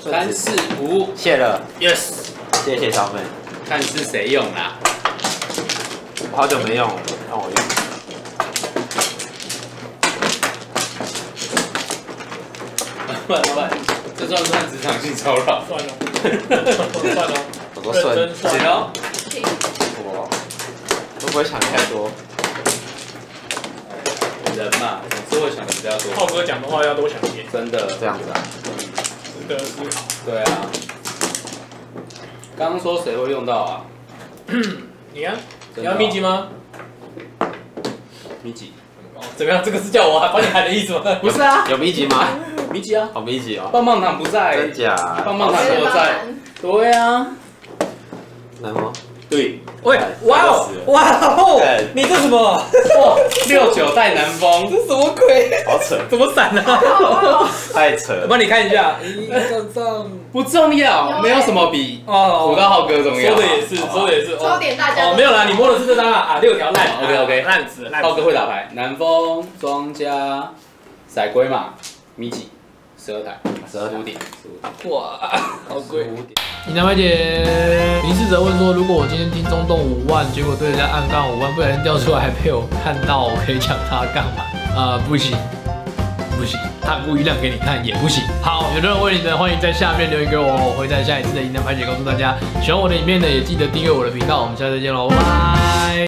3、4、5，谢了 ，yes， 谢谢小妹。看是谁用啦。我好久没用了，让我用。慢，这算不算职场性骚扰？算了，我都顺，谁哦？我都不会想太多。人嘛，总是会想的比较多。浩哥讲的话要多想一点，真的这样子啊？值得思考。对啊。刚刚说谁会用到啊？你啊，你要秘籍吗？秘籍？怎么样？这个是叫我帮你喊的意思吗？不是啊，有秘籍吗？秘籍啊，好秘籍哦。棒棒糖不在，真假？棒棒糖我在。对啊，难吗？对。喂，哇哦，哇哦，你这什么？哇，69带南风，这什么鬼？好扯，怎么闪啊？太扯了。我帮你看一下，1不重要，没有什么比哦，古道浩哥重要。说的也是，说的也是。抽点大家。哦，没有啦，你摸的是这张啊，6条烂。OK， 烂子。浩哥会打牌，南风、庄家、骰龟嘛，米奇，12台，15点。哇，好贵。5点。你南白姐，林世哲问说，如果我今天听中洞5万，结果对人家暗杠5万，不小心掉出来，还被我看到，我可以抢他干嘛？不行，不行，他故意亮给你看也不行。好，有任何问题的，欢迎在下面留言给我，我会在下一次的银南白姐告诉大家。喜欢我的影片呢，也记得订阅我的频道，我们下次再见喽，拜拜。